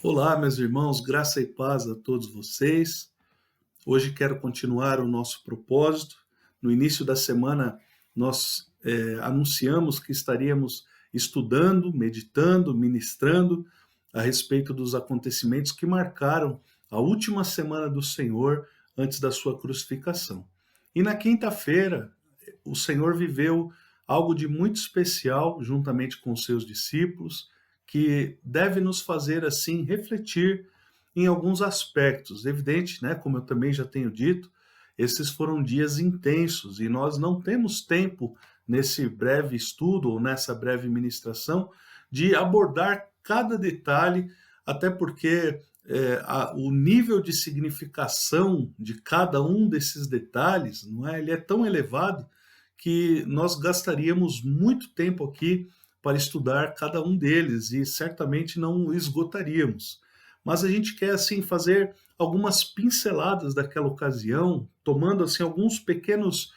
Olá, meus irmãos, graça e paz a todos vocês. Hoje quero continuar o nosso propósito. No início da semana, nós anunciamos que estaríamos estudando, meditando, ministrando a respeito dos acontecimentos que marcaram a última semana do Senhor antes da sua crucificação. E na quinta-feira, o Senhor viveu algo de muito especial juntamente com os seus discípulos, que deve nos fazer assim refletir em alguns aspectos. Evidente, né, como eu também já tenho dito, esses foram dias intensos e nós não temos tempo nesse breve estudo ou nessa breve ministração de abordar cada detalhe, até porque o nível de significação de cada um desses detalhes, não é? Ele é tão elevado que nós gastaríamos muito tempo aqui para estudar cada um deles e certamente não esgotaríamos. Mas a gente quer assim fazer algumas pinceladas daquela ocasião, tomando assim alguns pequenos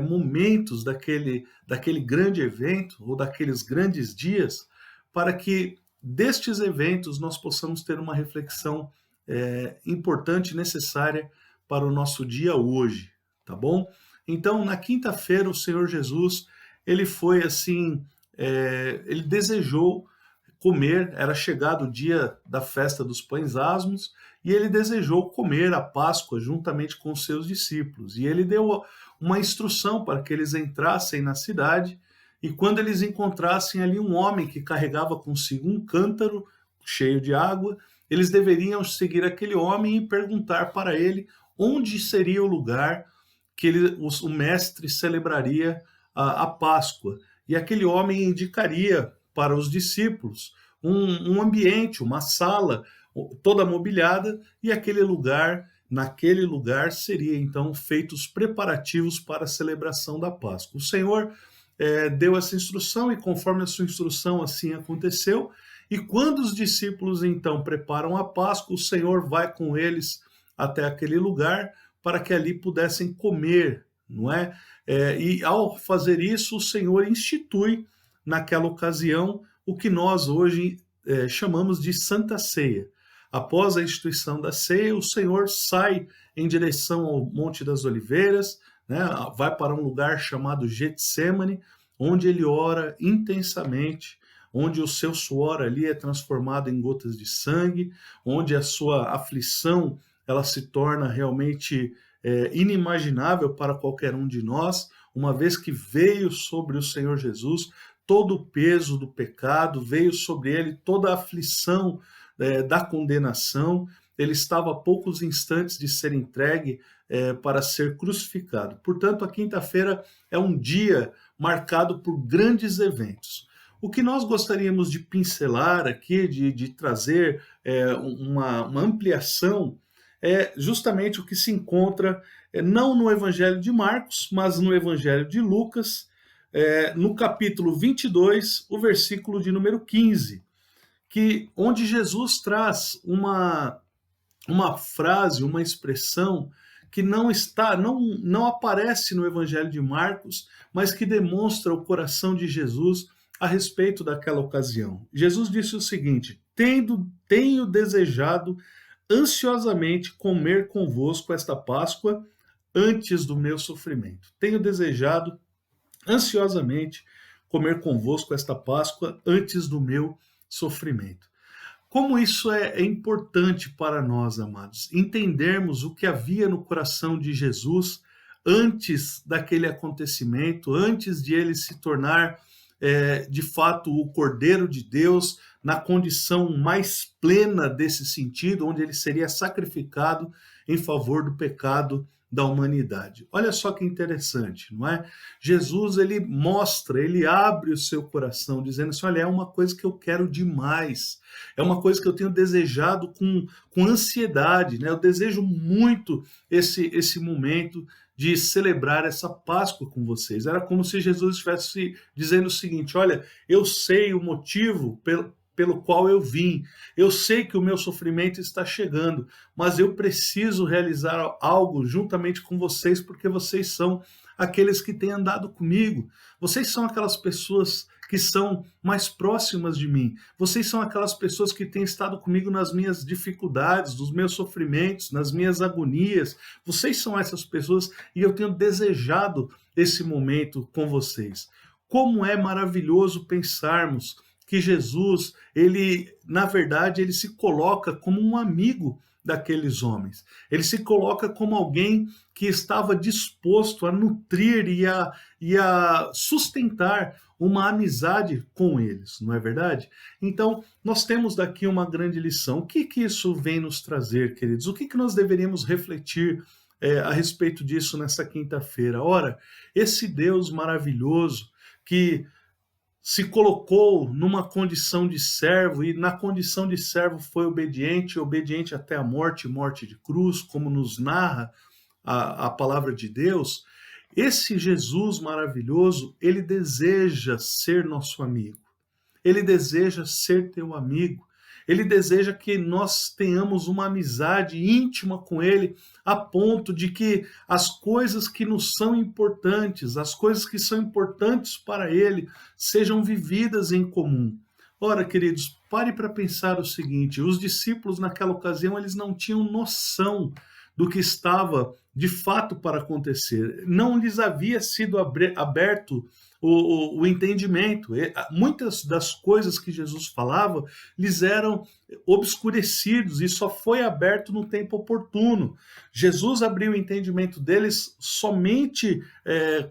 momentos daquele grande evento ou daqueles grandes dias, para que destes eventos nós possamos ter uma reflexão importante e necessária para o nosso dia hoje, tá bom? Então, na quinta-feira, o Senhor Jesus, ele foi assim, ele desejou comer, era chegado o dia da festa dos pães asmos, e ele desejou comer a Páscoa juntamente com os seus discípulos. E ele deu uma instrução para que eles entrassem na cidade, e quando eles encontrassem ali um homem que carregava consigo um cântaro cheio de água, eles deveriam seguir aquele homem e perguntar para ele onde seria o lugar que o mestre celebraria a Páscoa. E aquele homem indicaria para os discípulos um ambiente, uma sala toda mobiliada, e naquele lugar seria então feitos os preparativos para a celebração da Páscoa. O Senhor deu essa instrução e conforme a sua instrução assim aconteceu. E quando os discípulos então preparam a Páscoa, o Senhor vai com eles até aquele lugar para que ali pudessem comer, não é? E ao fazer isso, o Senhor institui naquela ocasião o que nós hoje chamamos de Santa Ceia. Após a instituição da ceia, o Senhor sai em direção ao Monte das Oliveiras, né, vai para um lugar chamado Getsêmani, onde ele ora intensamente, onde o seu suor ali é transformado em gotas de sangue, onde a sua aflição ela se torna realmente inimaginável para qualquer um de nós, uma vez que veio sobre o Senhor Jesus todo o peso do pecado, veio sobre ele toda a aflição da condenação. Ele estava a poucos instantes de ser entregue para ser crucificado. Portanto, a quinta-feira é um dia marcado por grandes eventos. O que nós gostaríamos de pincelar aqui, de trazer uma ampliação, é justamente o que se encontra não no Evangelho de Marcos, mas no Evangelho de Lucas, no capítulo 22, o versículo de número 15, onde Jesus traz uma frase, uma expressão que não aparece no Evangelho de Marcos, mas que demonstra o coração de Jesus a respeito daquela ocasião. Jesus disse o seguinte: tenho desejado ansiosamente comer convosco esta Páscoa antes do meu sofrimento. Tenho desejado ansiosamente comer convosco esta Páscoa antes do meu sofrimento. Como isso é importante para nós, amados, entendermos o que havia no coração de Jesus antes daquele acontecimento, antes de ele se tornar de fato o Cordeiro de Deus na condição mais plena desse sentido, onde ele seria sacrificado em favor do pecado da humanidade. Olha só que interessante, não é? Jesus, ele abre o seu coração, dizendo assim, olha, é uma coisa que eu quero demais, é uma coisa que eu tenho desejado com ansiedade, né? Eu desejo muito esse momento de celebrar essa Páscoa com vocês. Era como se Jesus estivesse dizendo o seguinte, olha, eu sei o motivo pelo qual eu vim. Eu sei que o meu sofrimento está chegando, mas eu preciso realizar algo juntamente com vocês, porque vocês são aqueles que têm andado comigo. Vocês são aquelas pessoas que são mais próximas de mim. Vocês são aquelas pessoas que têm estado comigo nas minhas dificuldades, nos meus sofrimentos, nas minhas agonias. Vocês são essas pessoas e eu tenho desejado esse momento com vocês. Como é maravilhoso pensarmos que Jesus, ele, na verdade, ele se coloca como um amigo daqueles homens. Ele se coloca como alguém que estava disposto a nutrir e a sustentar uma amizade com eles, não é verdade? Então, nós temos daqui uma grande lição. O que isso vem nos trazer, queridos? O que nós deveríamos refletir a respeito disso nessa quinta-feira? Ora, esse Deus maravilhoso que se colocou numa condição de servo, e na condição de servo foi obediente, obediente até a morte, morte de cruz, como nos narra a palavra de Deus. Esse Jesus maravilhoso, ele deseja ser nosso amigo, ele deseja ser teu amigo, ele deseja que nós tenhamos uma amizade íntima com ele, a ponto de que as coisas que nos são importantes, as coisas que são importantes para ele, sejam vividas em comum. Ora, queridos, pare para pensar o seguinte: os discípulos naquela ocasião, eles não tinham noção do que estava de fato para acontecer. Não lhes havia sido aberto o entendimento. Muitas das coisas que Jesus falava lhes eram obscurecidos e só foi aberto no tempo oportuno. Jesus abriu o entendimento deles somente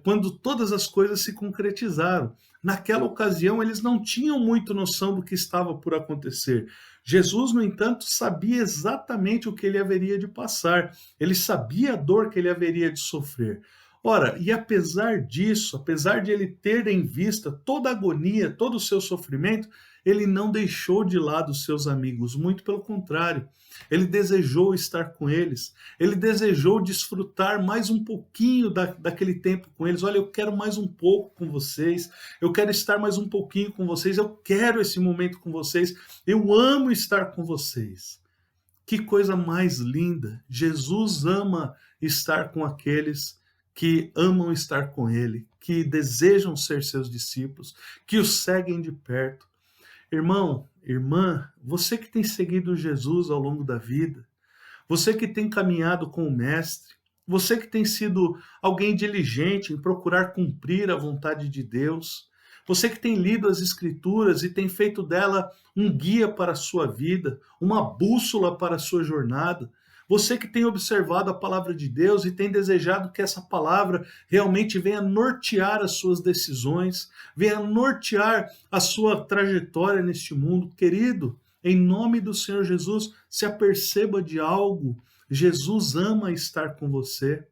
quando todas as coisas se concretizaram. Naquela ocasião, eles não tinham muito noção do que estava por acontecer. Jesus, no entanto, sabia exatamente o que ele haveria de passar. Ele sabia a dor que ele haveria de sofrer. Ora, e apesar disso, apesar de ele ter em vista toda a agonia, todo o seu sofrimento, ele não deixou de lado os seus amigos, muito pelo contrário. Ele desejou estar com eles, ele desejou desfrutar mais um pouquinho daquele tempo com eles. Olha, eu quero mais um pouco com vocês, eu quero estar mais um pouquinho com vocês, eu quero esse momento com vocês, eu amo estar com vocês. Que coisa mais linda! Jesus ama estar com aqueles que amam estar com ele, que desejam ser seus discípulos, que o seguem de perto. Irmão, irmã, você que tem seguido Jesus ao longo da vida, você que tem caminhado com o Mestre, você que tem sido alguém diligente em procurar cumprir a vontade de Deus, você que tem lido as Escrituras e tem feito dela um guia para a sua vida, uma bússola para a sua jornada, você que tem observado a palavra de Deus e tem desejado que essa palavra realmente venha nortear as suas decisões, venha nortear a sua trajetória neste mundo, querido, em nome do Senhor Jesus, se aperceba de algo: Jesus ama estar com você.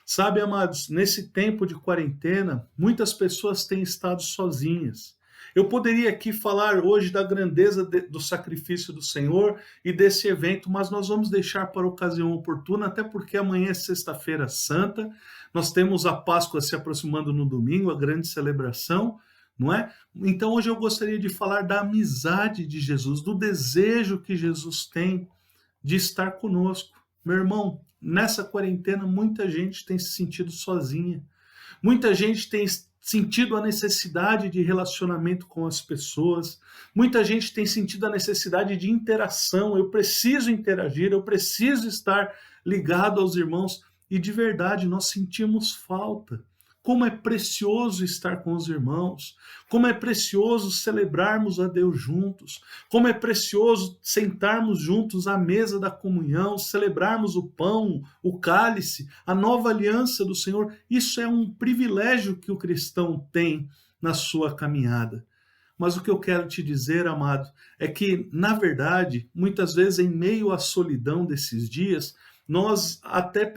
Sabe, amados, nesse tempo de quarentena, muitas pessoas têm estado sozinhas. Eu poderia aqui falar hoje da grandeza do sacrifício do Senhor e desse evento, mas nós vamos deixar para a ocasião oportuna, até porque amanhã é Sexta-feira Santa, nós temos a Páscoa se aproximando no domingo, a grande celebração, não é? Então hoje eu gostaria de falar da amizade de Jesus, do desejo que Jesus tem de estar conosco. Meu irmão, nessa quarentena muita gente tem se sentido sozinha, muita gente tem sentido a necessidade de relacionamento com as pessoas, muita gente tem sentido a necessidade de interação. Eu preciso interagir, eu preciso estar ligado aos irmãos, e de verdade nós sentimos falta. Como é precioso estar com os irmãos, como é precioso celebrarmos a Deus juntos, como é precioso sentarmos juntos à mesa da comunhão, celebrarmos o pão, o cálice, a nova aliança do Senhor. Isso é um privilégio que o cristão tem na sua caminhada. Mas o que eu quero te dizer, amado, é que, na verdade, muitas vezes em meio à solidão desses dias, nós até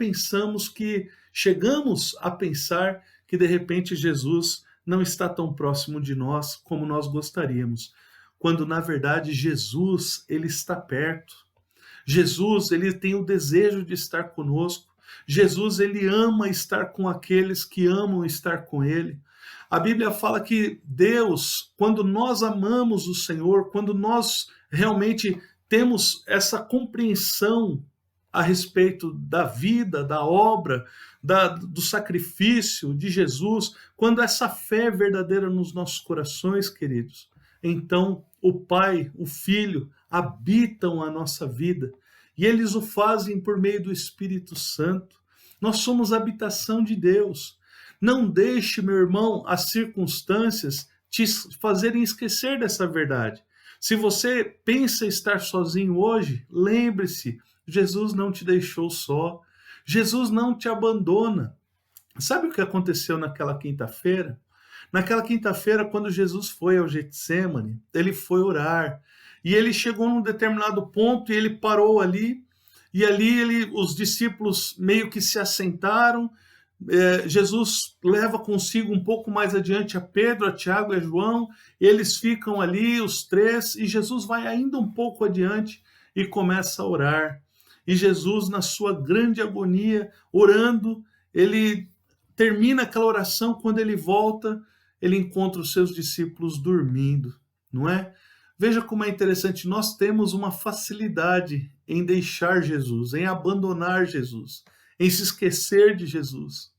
chegamos a pensar que de repente Jesus não está tão próximo de nós como nós gostaríamos, quando na verdade Jesus, ele está perto. Jesus, ele tem o desejo de estar conosco. Jesus, ele ama estar com aqueles que amam estar com ele. A Bíblia fala que Deus, quando nós amamos o Senhor, quando nós realmente temos essa compreensão a respeito da vida, da obra, do sacrifício de Jesus, quando essa fé é verdadeira nos nossos corações, queridos, então o Pai, o Filho habitam a nossa vida e eles o fazem por meio do Espírito Santo. Nós somos habitação de Deus. Não deixe, meu irmão, as circunstâncias te fazerem esquecer dessa verdade. Se você pensa estar sozinho hoje, lembre-se, Jesus não te deixou só. Jesus não te abandona. Sabe o que aconteceu naquela quinta-feira? Naquela quinta-feira, quando Jesus foi ao Getsêmani, ele foi orar. E ele chegou num determinado ponto e ele parou ali. E ali os discípulos meio que se assentaram. Jesus leva consigo um pouco mais adiante a Pedro, a Tiago e a João. Eles ficam ali, os três, e Jesus vai ainda um pouco adiante e começa a orar. E Jesus, na sua grande agonia, orando, ele termina aquela oração. Quando ele volta, ele encontra os seus discípulos dormindo, não é? Veja como é interessante, nós temos uma facilidade em deixar Jesus, em abandonar Jesus, em se esquecer de Jesus,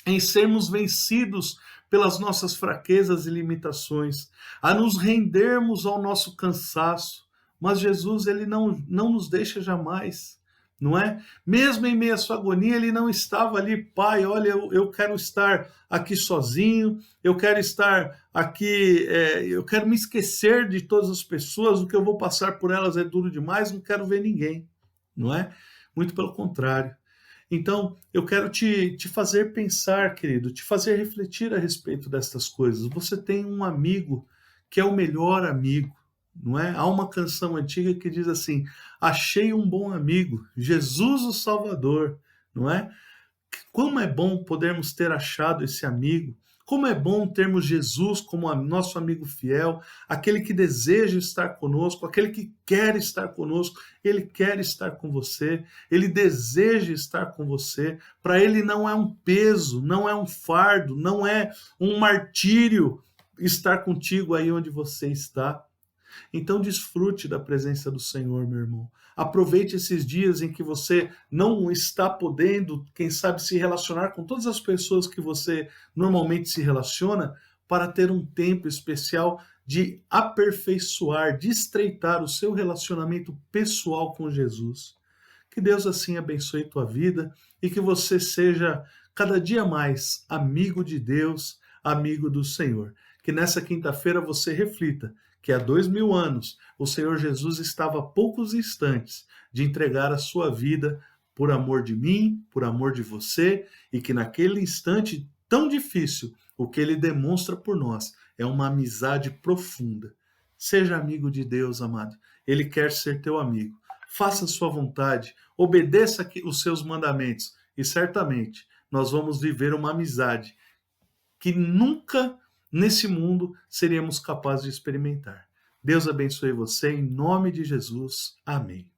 em sermos vencidos pelas nossas fraquezas e limitações, a nos rendermos ao nosso cansaço. Mas Jesus, ele não nos deixa jamais, não é? Mesmo em meio à sua agonia, ele não estava ali, Pai, olha, eu quero estar aqui sozinho, eu quero estar aqui, eu quero me esquecer de todas as pessoas, o que eu vou passar por elas é duro demais, não quero ver ninguém, não é? Muito pelo contrário. Então, eu quero te fazer pensar, querido, te fazer refletir a respeito destas coisas. Você tem um amigo que é o melhor amigo, não é? Há uma canção antiga que diz assim: achei um bom amigo, Jesus o Salvador, não é? Como é bom podermos ter achado esse amigo. Como é bom termos Jesus como nosso amigo fiel, aquele que deseja estar conosco, aquele que quer estar conosco. Ele quer estar com você, ele deseja estar com você. Para ele não é um peso, não é um fardo, não é um martírio estar contigo aí onde você está. Então desfrute da presença do Senhor, meu irmão. Aproveite esses dias em que você não está podendo, quem sabe, se relacionar com todas as pessoas que você normalmente se relaciona, para ter um tempo especial de aperfeiçoar, de estreitar o seu relacionamento pessoal com Jesus. Que Deus assim abençoe tua vida e que você seja cada dia mais amigo de Deus, amigo do Senhor. Que nessa quinta-feira você reflita que há 2000 anos o Senhor Jesus estava a poucos instantes de entregar a sua vida por amor de mim, por amor de você, e que naquele instante tão difícil, o que ele demonstra por nós é uma amizade profunda. Seja amigo de Deus, amado. Ele quer ser teu amigo. Faça a sua vontade, obedeça os seus mandamentos e certamente nós vamos viver uma amizade que nunca nesse mundo seríamos capazes de experimentar. Deus abençoe você em nome de Jesus. Amém.